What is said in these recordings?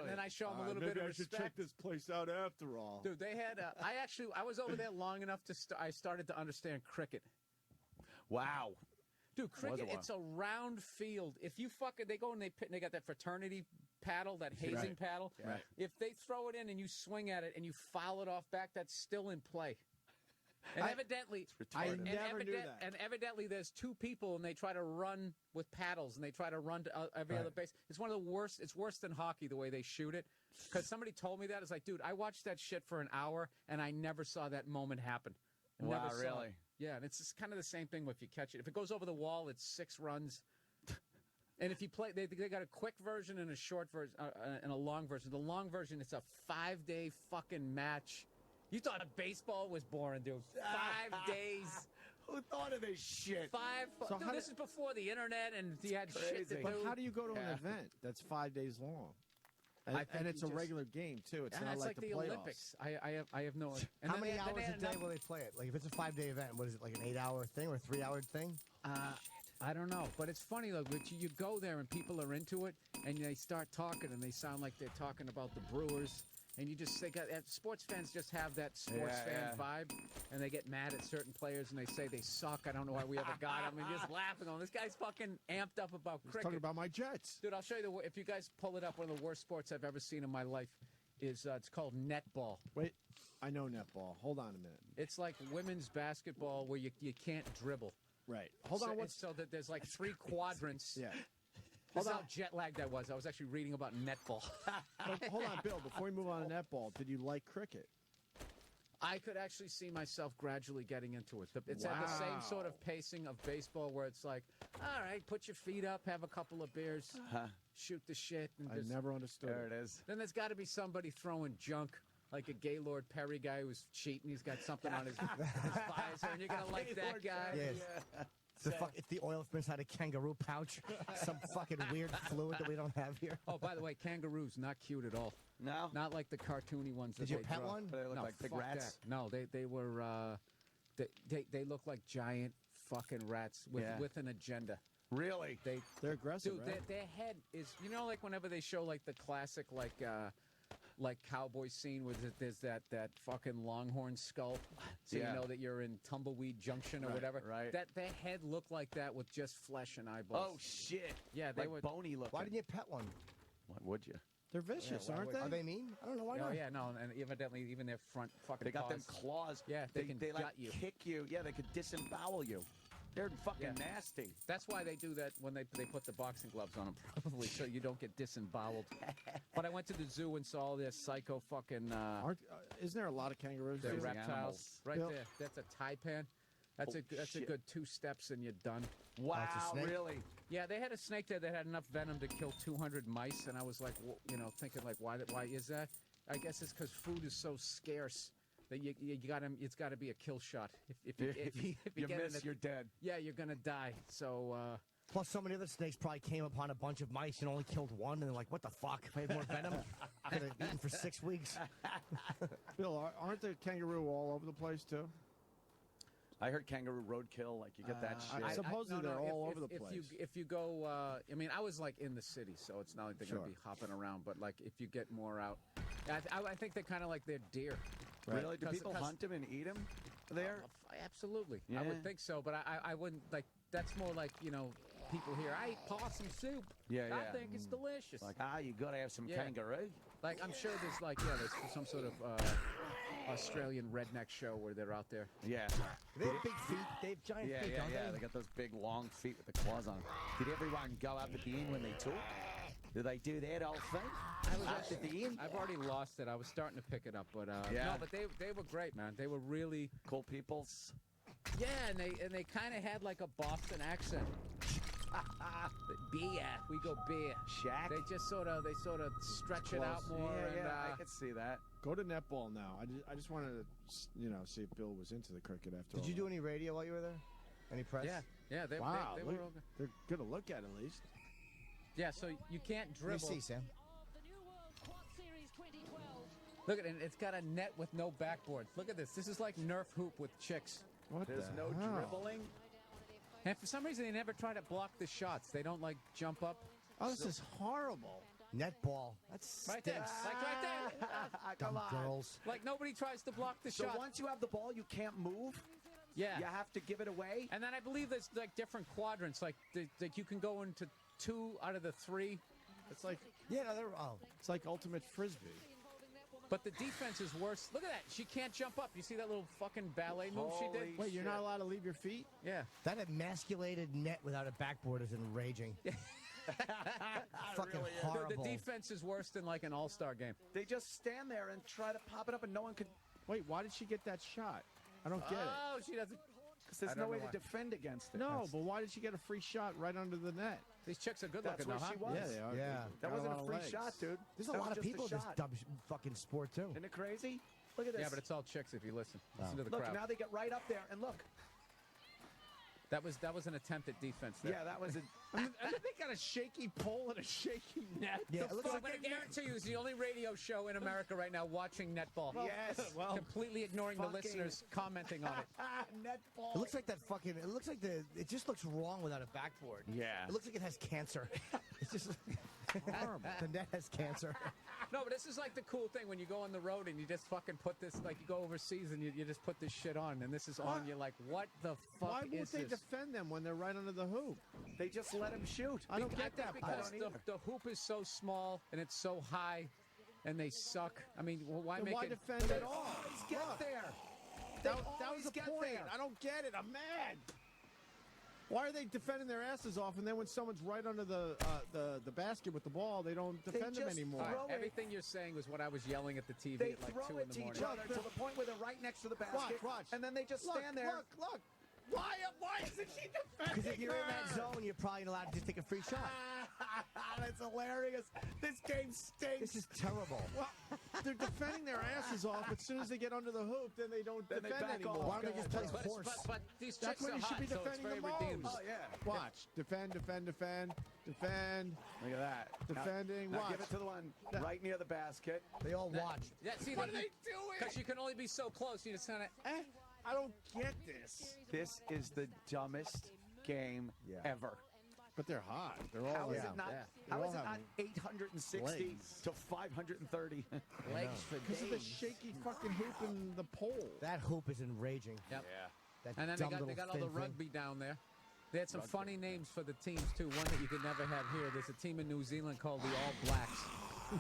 then I show them a little bit of respect. Maybe I should check this place out after all. Dude, they had. I was over there long enough to. I started to understand cricket. Wow. Dude, cricket, it's a round field. If you they go and they got that fraternity paddle, that hazing paddle. Right. If they throw it in and you swing at it and you foul it off back, that's still in play. And evidently, I never knew that. And evidently, there's two people and they try to run with paddles and they try to run to every other base. It's one of the worst. It's worse than hockey the way they shoot it. Because somebody told me that. It's like, dude, I watched that shit for an hour and I never saw that moment happen. Wow, never saw really? it. Yeah, and it's just kind of the same thing if you catch it. If it goes over the wall, it's 6 runs. And if you play, they got a quick version and a short version and a long version. The long version, it's a 5-day fucking match. You thought baseball was boring, dude. 5 days. Who thought of this shit? Dude, this is before the internet and you had shit to do. But how do you go to an event that's 5 days long? And it's a regular game, too. It's not it's like the playoffs. Olympics. I have no idea. How many hours a day will they play it? Like, if it's a 5-day event, what is it, like an 8-hour thing or a 3-hour thing? I don't know. But it's funny, though. But you go there and people are into it, and they start talking, and they sound like they're talking about the Brewers. And sports fans just have that sports fan vibe, and they get mad at certain players, and they say they suck. I don't know why we ever got them, and just laughing on this guy's fucking amped up about cricket. He's talking about my Jets, dude. I'll show you if you guys pull it up. One of the worst sports I've ever seen in my life is it's called netball. Wait, I know netball. Hold on a minute. It's like women's basketball where you can't dribble. Right. Hold on. So that there's like 3 quadrants. Yeah. That's how jet lagged I was. I was actually reading about netball. Hold on, Bill. Before we move on to netball, did you like cricket? I could actually see myself gradually getting into it. It's at the same sort of pacing of baseball where it's like, all right, put your feet up, have a couple of beers, shoot the shit. And I never understood. There it is. Then there's got to be somebody throwing junk. Like a Gaylord Perry guy who's cheating. He's got something on his visor, and you're going to like that guy. Yes. It's the oil from inside a kangaroo pouch. Some fucking weird fluid that we don't have here. Oh, by the way, kangaroos, not cute at all. No? Not like the cartoony ones that Did you they pet draw. one? They look like big rats? That. No, they were, they look like giant fucking rats with an agenda. Really? They're aggressive, Dude, right? their head is, like whenever they show like the classic like cowboy scene where there's that fucking longhorn skull, so you know that you're in Tumbleweed Junction or whatever. Right. That their head looked like that with just flesh and eyeballs. Oh shit! Yeah, they like were bony looking. Why didn't you pet one? Why would you? They're vicious, aren't they? Are they mean? I don't know why not. Oh yeah, no, and evidently even their front fucking They got paws. them claws. Yeah, they can like gut you. kick you. Yeah, they could disembowel you. They're fucking Yeah. nasty. That's why they do that when they put the boxing gloves on them, probably, so you don't get disemboweled. But I went to the zoo and saw all their psycho fucking Isn't there a lot of kangaroos? their too? reptiles. animals. Right Bill- there. That's a taipan. That's a shit. good 2 steps and you're done. Wow, it's a snake? really? Yeah, they had a snake there that had enough venom to kill 200 mice, and I was like, thinking like, why is that? I guess it's because food is so scarce that you got him. It's got to be a kill shot. If you You get miss, in it, you're dead. Yeah, you're gonna die. So. Plus, so many other snakes probably came upon a bunch of mice and only killed one, and they're like, what the fuck? If I had more venom, I could have eaten for 6 weeks. Bill, aren't the kangaroo all over the place, too? I heard kangaroo roadkill. Like you get that shit. Supposedly they're all over the place. If you go, I was like in the city, so it's not like they're going to be hopping around. But like if you get more out, I think they're kind of like they're deer. Really? Do people hunt them and eat them there? Absolutely, Yeah. I would think so. But I wouldn't like. That's more like people here. I eat possum soup. Yeah. I think it's delicious. Like you got to have some Yeah. kangaroo. Like I'm sure there's there's some sort of Australian redneck show where they're out there. Yeah. They have big feet. They have giant feet, don't Yeah. they? They got those big long feet with the claws on them. Did everyone go up at the end when they talk? Did they do that whole thing? Up at the end? I've already lost it. I was starting to pick it up, but no. But they were great, man. They were really Cool peoples. Yeah, and they kind of had like a Boston accent. Beer, we go beer. Shaq. They just sort of stretch it out more. Yeah, and, I could see that. Go to netball now. I just wanted to, see if Bill was into the cricket after all. Did you do any radio while you were there? Any press? Yeah. They were all good. They're good to look at least. Yeah, so you can't Let me dribble. see, Sam. Look at it. It's got a net with no backboard. Look at this. This is like Nerf hoop with chicks. There's no dribbling. And for some reason, they never try to block the shots. They don't, jump up. Oh, this is horrible. Netball. That's Right there. Like right there. Come on. girls. Like nobody tries to block the So shot. once you have the ball, you can't move. Yeah. You have to give it away. And then I believe there's like different quadrants. Like you can go into 2 out of the 3. It's like Yeah, no, they're it's like ultimate frisbee. But the defense is worse. Look at that. She can't jump up. You see that little fucking ballet move she did? Holy Wait, you're shit. not allowed to leave your feet? Yeah. that emasculated net without a backboard is enraging. Fucking really is. horrible. The defense is worse than like an all-star game. They just stand there and try to pop it up, and no one could. Wait, why did she get that shot? I don't get it. Oh, she doesn't. Because there's I no don't way know to why. defend against it. No, but why did she get a free shot right under the net? These chicks are good That's looking where though, she huh? was. Yeah, they are. Yeah. They That got wasn't lot a of free legs. shot, dude. There's a That lot was of just people in this shot. dumb fucking sport, too. Isn't it crazy? Look at this. Yeah, but it's all chicks if you listen. Listen to the Look, crowd. now they get right up there, and look. That was an attempt at defense there. Yeah, that was it. And then they got a shaky pole and a shaky net. Yeah, it looks So like I'm going to guarantee you, it's the only radio show in America right now watching netball. Yes. Well, Completely ignoring the fucking- listeners commenting on it. Netball. it looks like that fucking. It looks like it just looks wrong without a backboard. Yeah. It looks like it has cancer. It's just horrible. the net has cancer. No, but this is like the cool thing when you go on the road and you just fucking put this, like you go overseas and you just put this shit on and this is on. You're like, what the fuck Why is won't they this? defend them when they're right under the hoop? They just let him shoot. I don't I get think that. because I don't the hoop is so small and it's so high and they suck. I mean, well, why Then make why it? defend at all? Always get Look, there. That was always the get point. there. I don't get it. I'm mad. Why are they defending their asses off, and then when someone's right under the basket with the ball, they don't defend them just anymore? All right, throw it. everything you're saying was what I was yelling at the TV They at like throw 2 it in the to morning. each other to the point where they're right next to the basket. Watch. And then they just Look, stand there. Look. Why isn't she defending Because if you're in that her? zone, you're probably allowed to just take a free shot. That's hilarious. This game stinks. This is terrible. Well, they're defending their asses off. As soon as they get under the hoop, then they don't Then they defend back anymore. off. Why don't they just play But, horse? but these That's chicks when are you should hot, be so it's defending very the redeeming. most. Oh, yeah. Watch. Defend. Look at that. Defending. Now Watch. give it to the one right near the basket. They all watch. Yeah, see, What are they doing? Because you can only be so close. You just kind of. I don't get this. This is the dumbest game Yeah. ever. But they're hot. They're all How is yeah. it not? Yeah. How They is all it not have 860 legs. to 530? Legs for Because of the days. shaky fucking hoop and the pole. That hoop is enraging. Yep. That And then dumb they little got all the thin thing. rugby down there. They had some funny names for the teams too. One that you could never have here. There's a team in New Zealand called the All Blacks.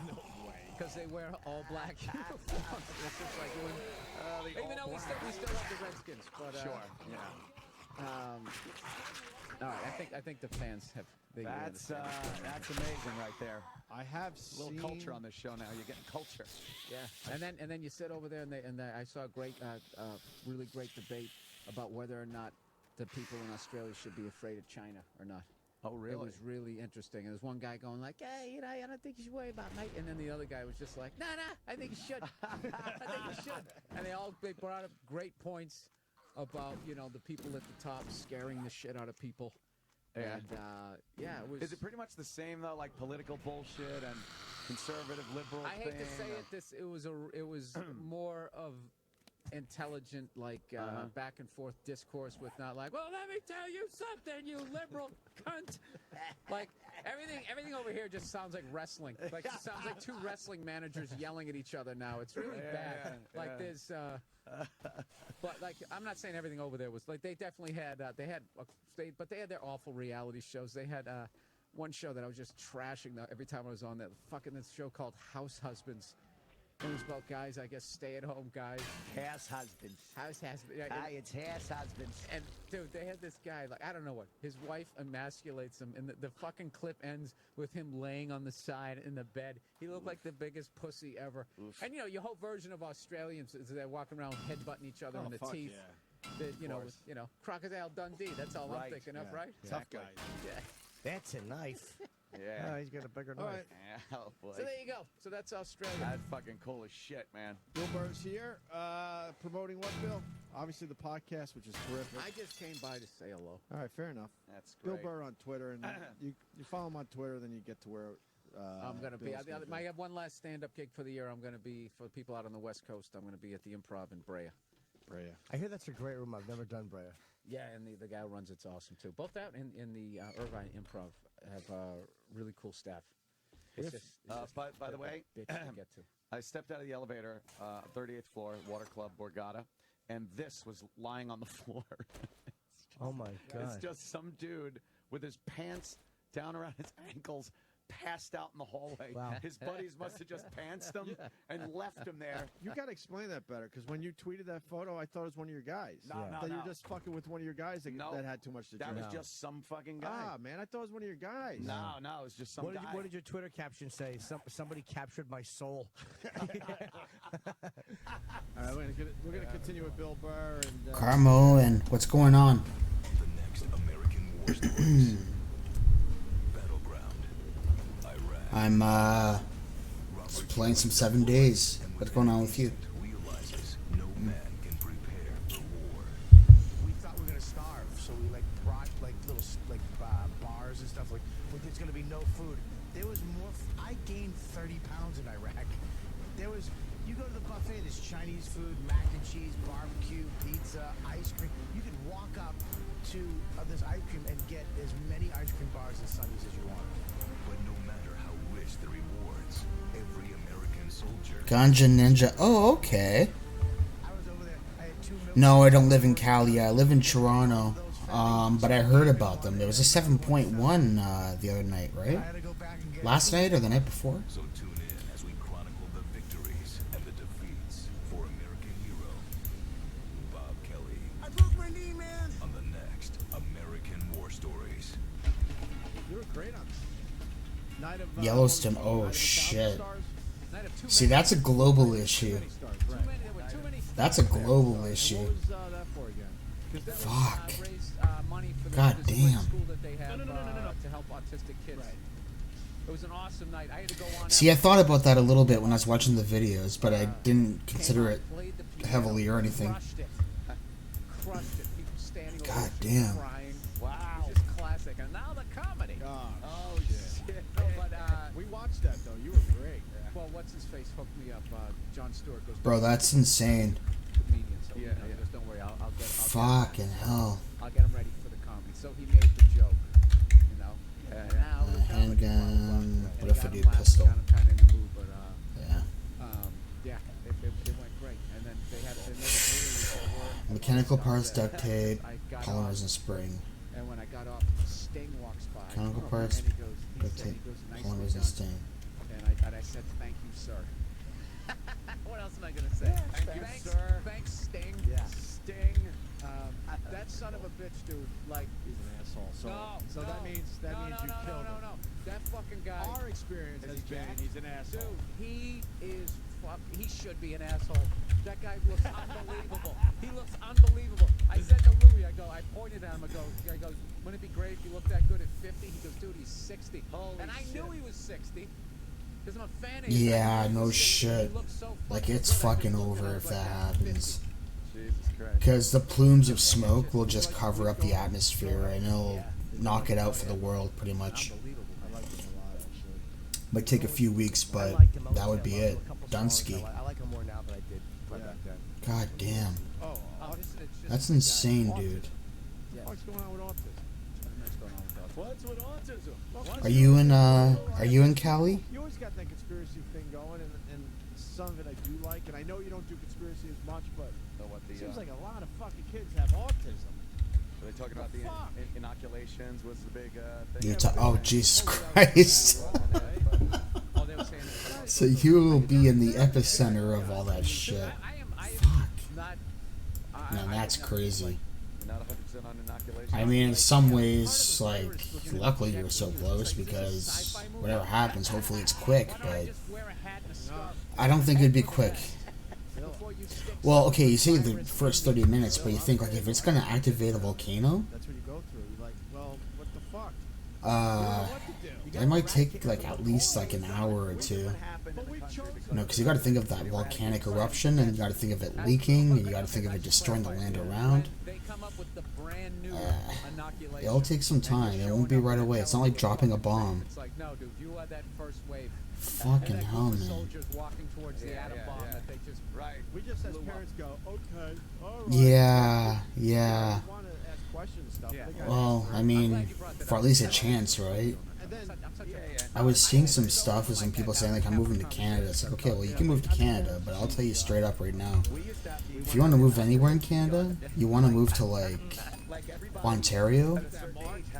No way. Because they wear all black uniforms. It's just like even though we still have the Redskins, but all right, I think the fans have. They That's understand. that's amazing right there. I have A little seen culture on this show now. You're getting culture. Yeah, and then you sit over there and I saw a great, really great debate about whether or not the people in Australia should be afraid of China or not. Oh, It was really interesting. And there's one guy going like, "Hey, I don't think you should worry about mate," and then the other guy was just like, "Nah, I think you should. I think you should." And they brought up great points about the people at the top scaring the shit out of people. Yeah. And it was. Is it pretty much the same though, like political bullshit and conservative liberal? I hate to thing, say or- it. It was more of intelligent, like back and forth discourse with not like, well, let me tell you something, you liberal cunt. Like everything over here just sounds like wrestling. Like it sounds like two wrestling managers yelling at each other now. It's really bad. Like there's, but like I'm not saying everything over there was like they definitely had but they had their awful reality shows. They had one show that I was just trashing every time I was on that fucking this show called House Husbands. It was about guys, I guess, stay-at-home guys. House husbands. House husbands. Hi, it's house husbands. And dude, they had this guy, like, I don't know what, his wife emasculates him, and the fucking clip ends with him laying on the side in the bed. He looked like the biggest pussy ever. And your whole version of Australians is they're walking around headbutting each other in the teeth. Yeah. Crocodile Dundee. That's all I'm Right, thinking of, yeah. right? Tough guy. Yeah. That's a knife. Yeah. Oh, he's got a bigger All knife. right. Oh, boy. So there you go. So that's Australia. That's fucking cool as shit, man. Bill Burr's here, promoting what, Bill? Obviously the podcast, which is terrific. I just came by to say hello. All right, fair enough. That's Bill great. Burr on Twitter, and you follow him on Twitter, then you get to where I'm going to be. Bill's gonna I have one last stand-up gig for the year. I'm going to be, for people out on the West Coast, I'm going to be at the Improv in Brea. Brea. I hear that's a great room. I've never done Brea. Yeah, and the guy who runs it's awesome, too. Both out in the Irvine Improv have really cool staff. It's just, By the way, bitch to get to. I stepped out of the elevator, 38th floor, Water Club, Borgata, and this was lying on the floor. Oh my God. It's just some dude with his pants down around his ankles, passed out in the hallway. Wow. His buddies must have just pantsed him and left him there. You got to explain that better, because when you tweeted that photo, I thought it was one of your guys. No, I thought you were just fucking with one of your guys that, No. that had too much to That drink. was just some fucking guy. Ah, man, I thought it was one of your guys. No, it was just some guy. What did your Twitter caption say? Somebody captured my soul. All right, we're gonna continue with Bill Burr and Carmo, and what's going on? The next American War Stories. Battleground. Iraq. I'm just playing some 7 Days. What's going on with you? Realizes no man can prepare for war. We thought we were gonna starve, so we brought little bars and stuff. There's gonna be no food. There was more. I gained 30 pounds in Iraq. You go to the buffet. There's Chinese food, mac and cheese, barbecue, pizza, ice cream. You could walk up to this ice cream and get as many ice cream bars and sundaes as you want. But no matter how rich the rewards, every American soldier. Ganja Ninja. Oh, okay. I was over there. I had 2 million. No, I don't live in Cali. I live in Toronto. But I heard about them. There was a 7.1 the other night, right? I had to go back and get Last night or the night before? So tune in as we chronicle the victories and the defeats for American hero Bob Kelly I broke my knee, man. on the next American War Stories. you were great on this. Night of Yellowstone. Night Oh, of 1,000 shit. Stars? Night of too See, many- that's a global Too issue. many stars, right. There were too many That's a global And issue. what was that for again? 'Cause that was, Fuck. raised, money for God this great damn. school that they have to help autistic kids. It was an awesome night. I had to go on. See, I thought about that a little bit when I was watching the videos, but I didn't Came consider out, it played the piano, heavily or anything. Crushed it. Crushed it. People standing over God the damn. crying. Wow. It was just classic. And now the comedy. Oh, Shit. No, but we watched that though. You were great. well, what's his face hooked me up. John Stewart goes. Bro, that's insane. comedian. So Yeah, he goes, don't worry, I'll get. Fucking hell. I'll get him ready for the comedy. So he made the joke. You know. And now the comedy, blah, blah, blah. Handgun. And What he if I got do him laughing, pistol? got him kind of in the mood, but Yeah. yeah, it went great. And then they had another brewery over. Mechanical parts, That- duct tape, I got polymers off, and spring. and when I got off, Sting walks by. Mechanical parts, and he goes, duct said, tape, he goes, nicely polymers and done. sting. And I said, thank you, sir. What else am I going to say? Thanks, sir. Thanks, Sting. Yeah. Sting. That son of a bitch, dude. Like, He's an asshole. So, no, that no, means no, you killed him. no. That fucking guy. Our experience has been he's an asshole. Dude, he is he should be an asshole. That guy looks unbelievable. He looks unbelievable. I said to Louis, I pointed at him, I go, wouldn't it be great if you looked that good at 50? He goes, dude, he's 60. And I knew he was 60. Because I'm a fan of his. Yeah, I knew he no was 60. He shit. looked so Like, fucking it's good. I fucking just looked at over him, I if was like, that "Ah, happens. 50." Jesus Christ. Because the plumes of smoke will just cover up the atmosphere and it'll knock it out for the world, pretty much. Unbelievable. I like him a lot, actually. Might take a few weeks, I but liked him. I that would would say be I it. love a couple songs. Dunsky. I like him more now than I did Yeah. back then. God damn. Oh, It's just That's the guy. insane, dude. Yeah. what's going on with autism? What's going on with that? What's with autism? Are you in Cali? You always got that conspiracy thing going, and some of it I do like, and I know you don't do conspiracy as much, but So what it the, seems like a lot of fucking kids have autism. are they talking about the Fuck. inoculations was the big thing? You're oh, Jesus Christ. Oh, they were saying that. So you will be in the epicenter of all that shit. I am Fuck. not. Man, that's crazy. You're not 100% on inoculation. I mean, in some ways, like, luckily you're so close because whatever happens, hopefully it's quick, but I don't think it'd be quick. Well, okay, you say the first 30 minutes, but you think, like, if it's going to activate a volcano, That's what you go through. You're like, well, what the fuck? You don't know what to do. it might take, like, at least, like, an hour or two. But we've chosen. You know, because you got to think of that volcanic eruption, and you got to think of it leaking, and you got to think of it destroying the land around. They come up with the brand new inoculation. It'll take some time. It won't be right away. It's not like dropping a bomb. It's like, no, dude, you had that first wave. Fucking and that hell, group of man. soldiers walking towards the atom bomb that they just Right. We just as parents go, okay, all right. Yeah, yeah. We want to ask questions and stuff. Yeah. They gotta Well, answer. I mean, for at least a chance, right? And then I was seeing some stuff with some people saying like I'm moving to Canada. It's like, okay, well you can move to Canada, but I'll tell you straight up right now, if you want to move anywhere in Canada, you want to move to like Ontario,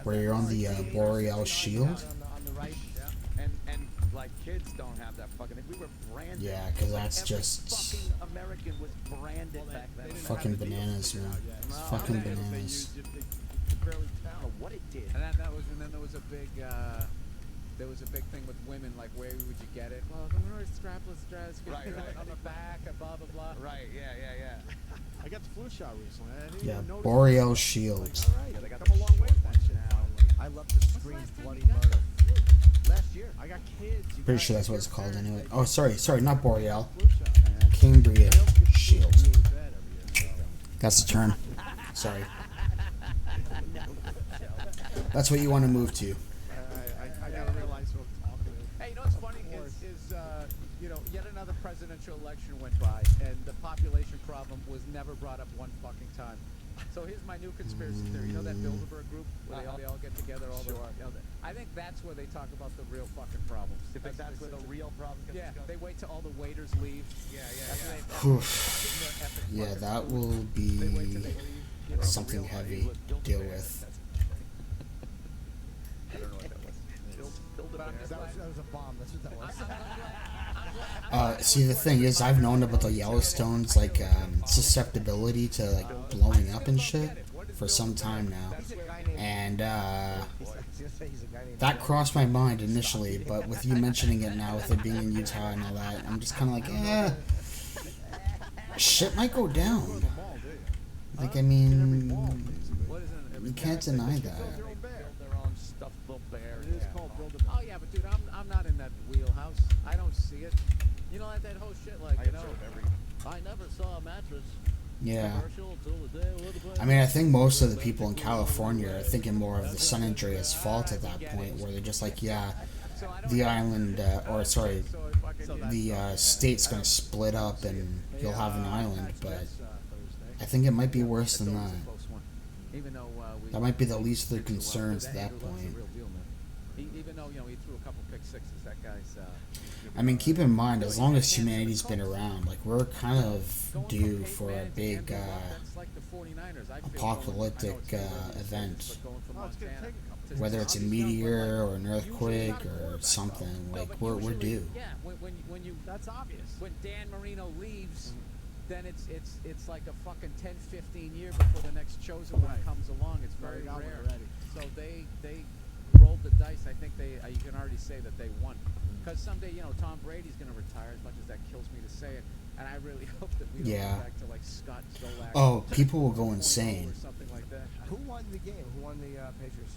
where you're on the Boreal Shield. On the right, and like kids don't have that fucking thing. We were branded. Yeah, because that's Every just fucking American was branded back then. fucking bananas, man. It's fucking bananas. You could barely tell what it did. And then there was a big thing with women, like where would you get it? Well, the North strapless dress, Right, on the back, and blah blah blah. Right, yeah. I got the flu shot recently. I didn't Yeah, even notice. Boreal Shield. All right, they got come a long way with that shit now. I love to scream bloody murder. Last year, I got kids. You Pretty guys- sure that's what it's called anyway. Oh, sorry, not Boreal. Flu shot. Cambria Shield. Really bad every year. That's the term. Sorry. That's what you want to move to. I gotta realize what I'm talking about. Hey, you know what's funny is yet another presidential election went by, and the population problem was never brought up one fucking time. So here's my new conspiracy theory. You know that Bilderberg group where they all get together, I think that's where they talk about the real fucking problems. You think that's where the real problem gets Yeah, discussed? they wait till all the waiters leave. Whew. Yeah, that will be something heavy to deal with. I don't know what that was. That was a bomb. That's what that was. See, the thing is, I've known about the Yellowstone's like susceptibility to like blowing up and shit for some time now, and that crossed my mind initially. But with you mentioning it now, with it being in Utah and all that, I'm just kind of like, shit might go down. Like, I mean, you can't deny that. Build their own stuffed little bear. It is called Build a Oh yeah, but dude, I'm not in that wheelhouse. I don't see it. You know that whole shit, like I never saw a mattress. Yeah. Commercial till the day with the I mean, I think most of the people in California are thinking more of the San Andreas fault at that point, where they're just like, yeah, the island, the state's gonna split up and you'll have an island, but I think it might be worse than that. Even though That might be the least of their concerns at that point. Even though he threw a couple pick sixes, that guy's. I mean, keep in mind, as long as humanity's been around, like, we're kind of due for a big apocalyptic event. Whether it's a meteor or an earthquake or something, like, we're due. Yeah, when you that's obvious. When Dan Marino leaves, then it's like a fucking 10-15 year before the next chosen one comes along. It's very rare. So they rolled the dice. I think you can already say that they won. Because someday, Tom Brady's going to retire, as much as that kills me to say it. And I really hope that we don't go back to, like, Scott Zolak. Oh, people will go insane. Or something like that. Who won the game? Who won the Patriots?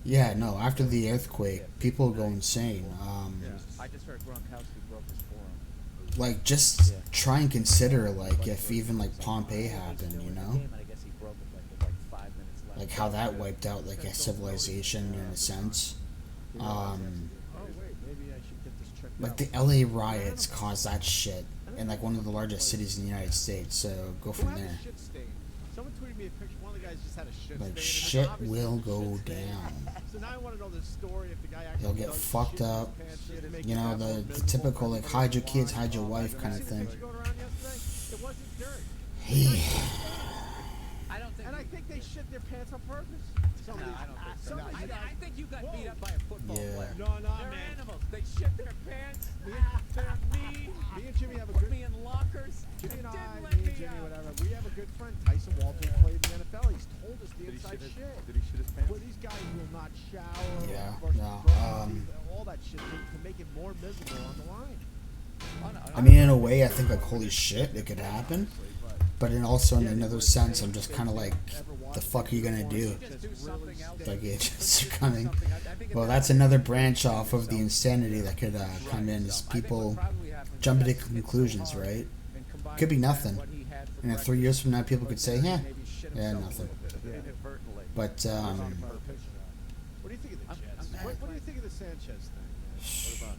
Yeah, no, after the earthquake, people will go insane. I just heard Gronkowski broke his forearm. Like, just try and consider, like, if even, like, Pompeii happened, you know? I guess he broke it with, like 5 minutes left. Like, how that wiped out, like, a civilization in a sense. Like, the LA riots caused that shit in, like, one of the largest cities in the United States, so go from there. Someone tweeted me a picture. One of the guys just had a shit Like, stain, and shit it's will obviously a go shit stain. down. So now I want to know the story if the guy actually They'll get does fucked shit in his up. pants just to make You it know, that more the miserable. typical, like, hide your kids, hide your wife kind of See the thing. picture going around yesterday? It wasn't dirt. I don't think. And I think they shit their pants on purpose. No, I don't think so. Somebody- I think you got beat up by a football Yeah. player. No, They're man. animals. They shit their pants. They're mean. Me and Jimmy have a Put good. me in lockers. Jimmy and Didn't I, let me me and Jimmy, out. whatever. We have a good friend, Tyson Walters, played in the NFL. He's told us the inside shit. Did he shit his pants? Well, these guys will not shower. Yeah, brush no, their teeth, all that shit to make it more miserable on the line. Oh, no, I mean, in a way, I think, like, holy shit, it could happen. But in also in another sense, I'm just kind of like, the fuck are you gonna do? just do something else. Like, it's just coming. Well, that's another branch off of the insanity that could come in, is people jump into conclusions, right? Could be nothing. And then 3 years from now, people could say, yeah, nothing. But, What do you think of the Jets? What do you think of the Sanchez thing?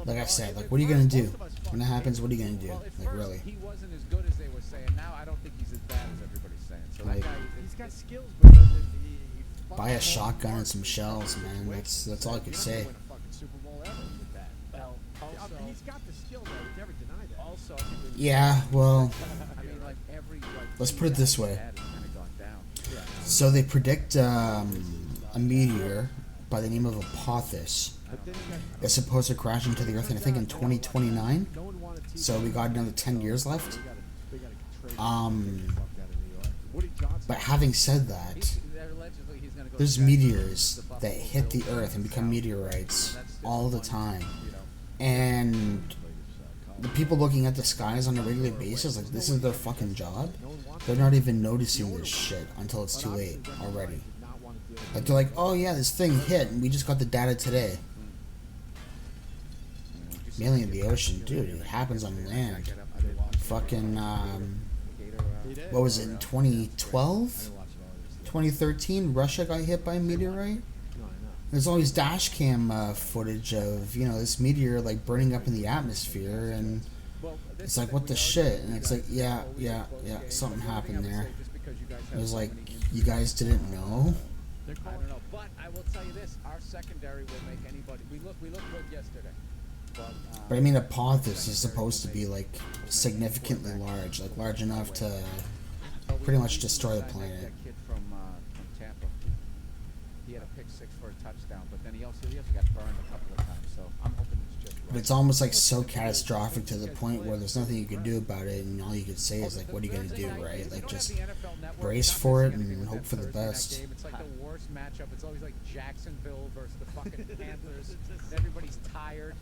like I said, like, what are you gonna do? When it happens, what are you gonna do? Well, at Like, first, really? he wasn't as good as they were saying. Now I don't think he's as bad as everybody's saying. So Like- that guy, He's got skills, but he buy a shotgun and some shells, man. That's all I could say. Win a fucking Super Bowl ever with that. Well, also, He's got the skill, though. We never deny that. also, I think Yeah, well, I mean, like every let's put it this way. Kind of gone down. So they predict a meteor by the name of Apophis is supposed to crash into the Earth, and I think in 2029. No one wanted to. So we got another 10 years left. They gotta trade Um, the fuck out of New York. Woody Johnson. But having said that, Allegedly, he's gonna go there's to Jacksonville, meteors the Buffalo that hit the Bills, Earth and become meteorites all the time. you know. And the people looking at the skies on a regular basis, like, this is their fucking job. They're not even noticing this shit until it's too late already. Like, they're like, oh yeah, this thing hit, and we just got the data today. Mainly in the ocean, dude. It happens on land. Fucking, what was it, in 2012? 2013, Russia got hit by a meteorite? There's always dash cam footage of, you know, this meteor, like, burning up in the atmosphere, and it's like, what the shit? And it's like, yeah, something happened there. It was like, you guys didn't know? I don't know, but I will tell you this: our secondary will make anybody. We look good yesterday, But I mean, Apophis is supposed to be, like, significantly large, like, large enough to pretty much destroy the planet. That kid from Tampa, he had a pick six for a touchdown, but then he also got burned a couple of times. So I'm hoping it's just. But it's almost like so catastrophic to the point where there's nothing you can do about it, and all you can say is like, what are you gonna do, right? Like, just brace for it and hope for the best. It's like the worst matchup. It's always like Jacksonville versus the fucking Panthers. Everybody's tired.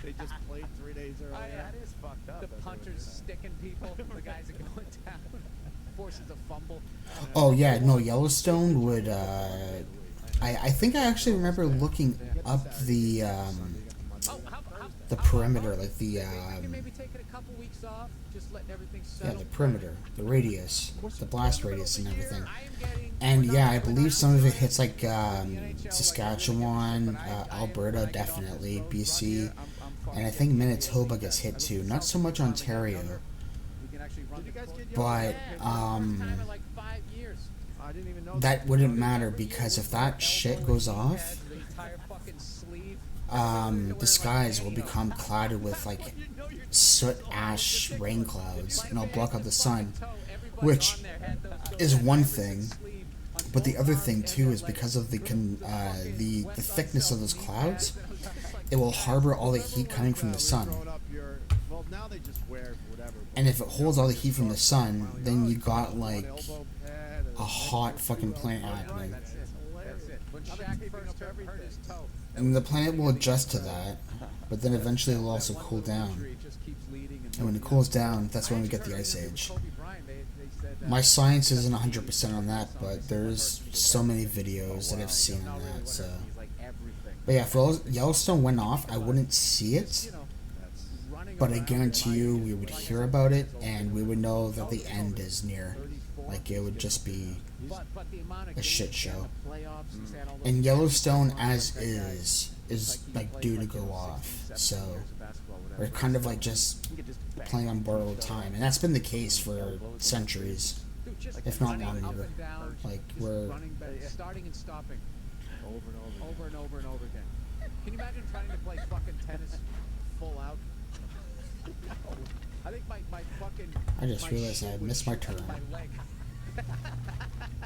They just played 3 days earlier. That is fucked up. The punters sticking people. The guys are going down. Forces a fumble. Oh yeah, no, Yellowstone would. I think I actually remember looking up the perimeter, like the Maybe taking a couple weeks off, just letting everything yeah, settle. the perimeter, the radius, the blast radius, and everything. And yeah, I believe some of it hits like Saskatchewan, Alberta, definitely, BC, and I think Manitoba gets hit too. Not so much Ontario, but I didn't even know that wouldn't matter because if that shit goes off, the skies will become clouded with like soot, ash, rain clouds, and it'll block out the sun, which is one thing. But the other thing too is because of the thickness of those clouds, it will harbor all the heat coming from the sun. well, now they just wear whatever. And if it holds all the heat from the sun, then you got like a hot fucking planet happening. And the planet will adjust to that, but then eventually it'll also cool down. And when it cools down, that's when we get the Ice Age. My science isn't 100% on that, but there's so many videos that I've seen on that, so. But yeah, if Yellowstone went off, I wouldn't see it, but I guarantee you we would hear about it, and we would know that the end is near. Like, it would just be a shit show. And Yellowstone, as is like due to go off, so we're kind of like just playing on borrowed time, and that's been the case for centuries, if not longer. Like, we're starting and stopping over and over and over again. Can you imagine trying to play fucking tennis full out? I think my fucking. I just realized I missed my turn. My leg.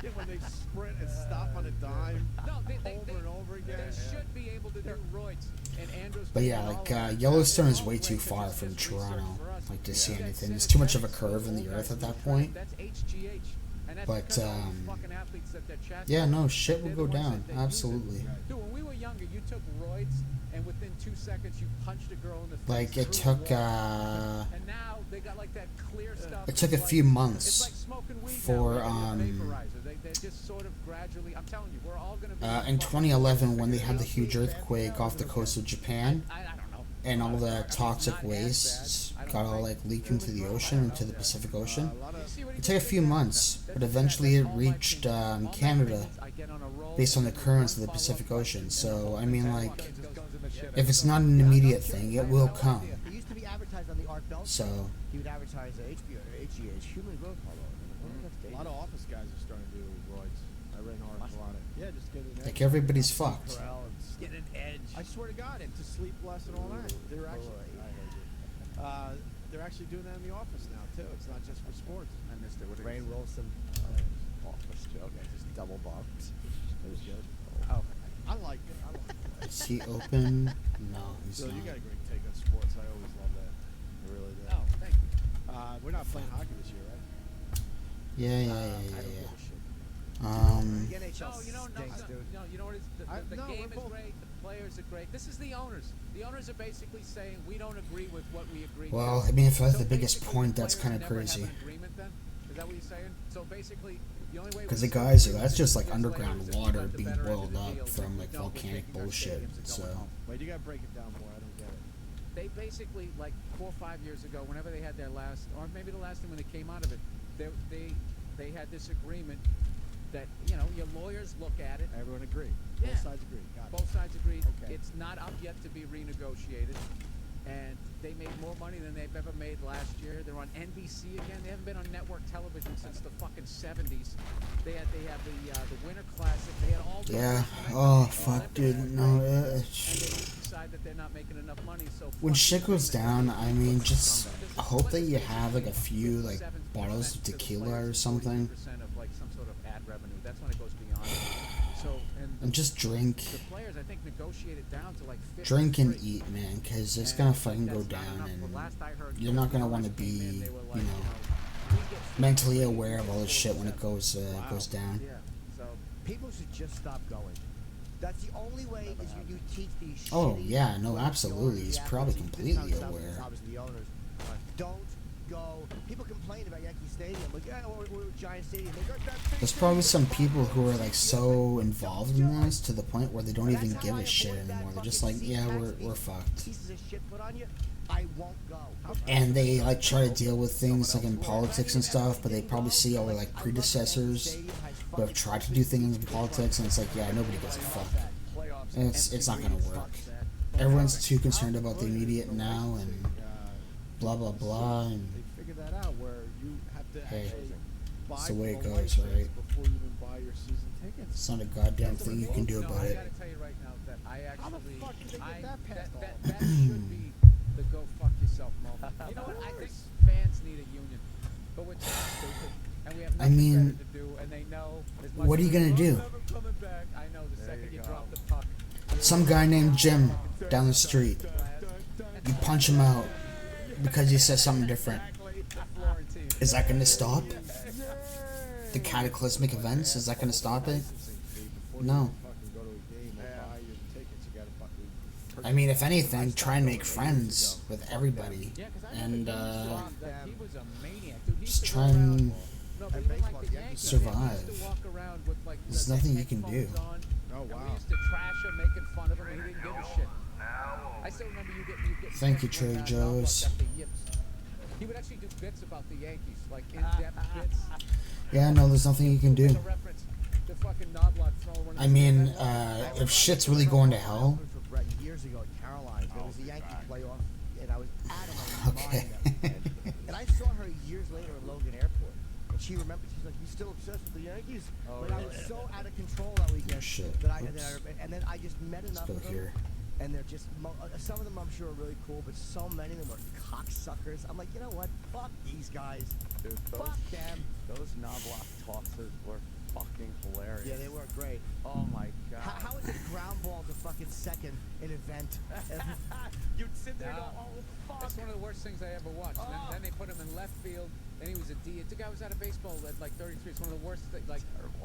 Yeah, when they sprint and stop on a dime No, they over and over again. They should be able to do roids. And Andrews. But yeah, like Yellowstone is way too far from Toronto, like to see anything. There's too much of a curve in the earth at that point. That's HGH. And that's But because all these fucking athletes that chat. yeah, no, shit will go down, absolutely. Dude, when we were younger, you took roids, and within 2 seconds, you punched a girl in the face. Like, it through took wall. And now they got like that clear stuff. it took a It's few like- months it's like smoking weed for now, like a vaporizer. They're just sort of gradually. I'm telling you, we're all gonna be. in 2011 when they had the huge earthquake off the coast of Japan, I don't know. and all the toxic wastes got all like leaked into the ocean, into the Pacific Ocean. It took a few months, but eventually it reached Canada based on the currents of the Pacific Ocean. So I mean, like, if it's not an immediate thing, it will come. It used to be advertised on the Art Belt. So He would advertise HGH, Human Growth Hormone. A lot of office guys are starting to do roids. I read an article on it. Yeah, just get an edge. Like everybody's fucked. Get an edge. I swear to God, to sleep less and all that. They're actually, they're actually doing that in the office now too. It's not just for sports. I missed it. What did Rain you say? Wilson. Office joke. I just double bumped. It was good. Oh, I like it. I like it. Is he open? No, he's So you got not. a great take on sports. I always love that. I really do. oh, thank you. We're not playing hockey this year, right? Yeah, yeah, I yeah, don't yeah, give yeah. a shit. The NHL No, stinks, dude. no, you know what? The No, game we're is both- great. The players are great. This is the owners. The owners are basically saying we don't agree with what we agree. Well, to. I mean, if that's So the biggest basically, point, the that's players kind of never have crazy. an agreement then? Is that what you're saying? So basically, the only way Because we the can guys, agree that's with just it like is underground players that water want the being better end of boiled the up deal. from No, like we're volcanic taking our bullshit. stadiums and So going home. Wait, you gotta break it down more. I don't get it. They basically, like 4 or 5 years ago, whenever they had their last, or maybe the last time when they came out of it, they had this agreement that, you know, your lawyers look at it. Everyone agree. Yeah. Both sides agree. Got it. Both sides agreed. Okay. It's not up yet to be renegotiated. And they made more money than they've ever made last year. They're on NBC again. They haven't been on network television since the fucking 70s. They had the Winter Classic. They had all the yeah. tournaments. Oh They fuck, had dude. everything. No. And they decide that they're not making enough money. So When fuck shit the goes agreement. down, I mean, just Because hope that you basically have like a few like 57% bottles of to the tequila players or and something, 40% of like some sort of ad revenue. That's when it goes beyond. So and just drink, the players, I think, negotiate it down to like 53. drink and eat, man, because it's gonna fucking go That's not down, enough. and The last I heard, you're not gonna want to came in, be, they were you like, know, we get mentally aware of all this shit when it goes down. Yeah. So People should just stop going. That's the only way is you teach these. Oh, shitty yeah, no, owners, absolutely. the He's athletes, probably this is how completely it sounds, aware. it's obviously the owners. Don't go. People complain about Yankee Stadium, like, yeah, we're a giant stadium. They got that big There's probably some stadium. people who are like so involved in this to the point where they don't even give a shit anymore. They're just like, yeah, we're fucked. Pieces of shit put on you. I won't go. And they like try to deal with things like in politics and stuff, but they probably see all their like predecessors who have tried to do things in politics, and it's like, yeah, nobody gives a fuck. And it's not gonna work. Everyone's too concerned about the immediate now and blah blah blah. And They figured that out where you have to Hey, actually buy it's the way it from a goes, license right? before you even buy your season tickets. it's not a goddamn thing you can do no, about I it. gotta tell you right now that I How the actually, fuck did they get that passed that off? should be the go fuck yourself moment. You know what? I think fans need a union, but we're too stupid, and we have I nothing mean, better to do, and they know. As much what are as you they gonna go, do? "I'm never coming back." I know the second you drop the puck. Some guy named Jim down the street, you punch him out because he says something different. Florentine. Is that gonna stop the cataclysmic events? Is that gonna stop it? No. Fucking go to a game or buy your tickets. You gotta fucking I mean, if anything, try and make friends with everybody, Yeah, 'cause I and remember he used to, like, he was a maniac, dude. He just used to try go and around- No, but even like the Yankees, survive. He used to walk around with like There's the nothing you can headphones do. on, Oh, and wow. we used to trash him, making fun of him, and he didn't give a shit. I still remember you get. Thank you, when, Trader Knoblauch Joe's. got the yips. He would actually do bits about the Yankees, like in-depth bits. Yeah, no, there's nothing you can do. Like a reference to fucking Knoblauch throwing one of I his mean, headphones. if shit's really going to hell, For Brett years ago at Caroline's, there was a Yankee playoff, and I was adamant in Okay. mind that. And I saw her years later at Logan Airport, and she remembered. She's like, "You still obsessed with the Yankees?" But I was so out of control that weekend Oh, shit. that I Oops. and then I just met enough go of them, here. and they're just some of them I'm sure are really cool, but so many of them are cocksuckers. I'm like, you know what? Fuck these guys. Dude, Fuck them. those Knoblauch tossers were fucking hilarious. Yeah, they were great. Oh my god. How is it ground ball to fucking second in event? You'd sit there and go, Nah. oh fuck. That's one of the worst things I ever watched. And then they put him in left field. Then he was a D. The guy was out of baseball at like 33. It's one of the worst things. Like,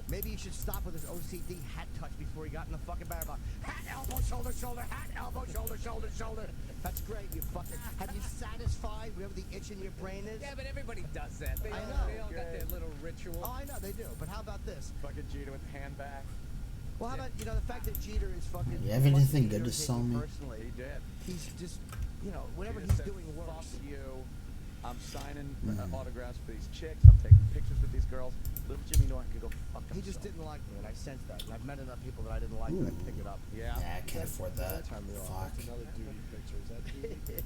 Maybe you should stop with his OCD hat touch before he got in the fucking batter box. Hat, elbow, shoulder, shoulder, hat, elbow, shoulder, shoulder, shoulder. That's great, you fucking. Have you satisfied whatever the itch in your brain is? yeah, but everybody does that. They I all, know. they all got their little ritual. Oh, I know they do. But how about this? Fucking Jeter with the hand back. Well, how about the fact that Jeter is fucking. You have anything fucking good to sell irritating me? Personally, He did. he's just, whatever Jeter he's said, doing works. Fuck you. I'm signing Mhm. autographs for these chicks. I'm taking pictures with these girls. Little Jimmy Norton could go fuck himself. He just didn't like me, and I sensed that. And I've met enough people that I didn't like that I pick it up. Yeah. yeah, I can't afford that. Turn me off. Fuck. That's another duty picture. Is that duty?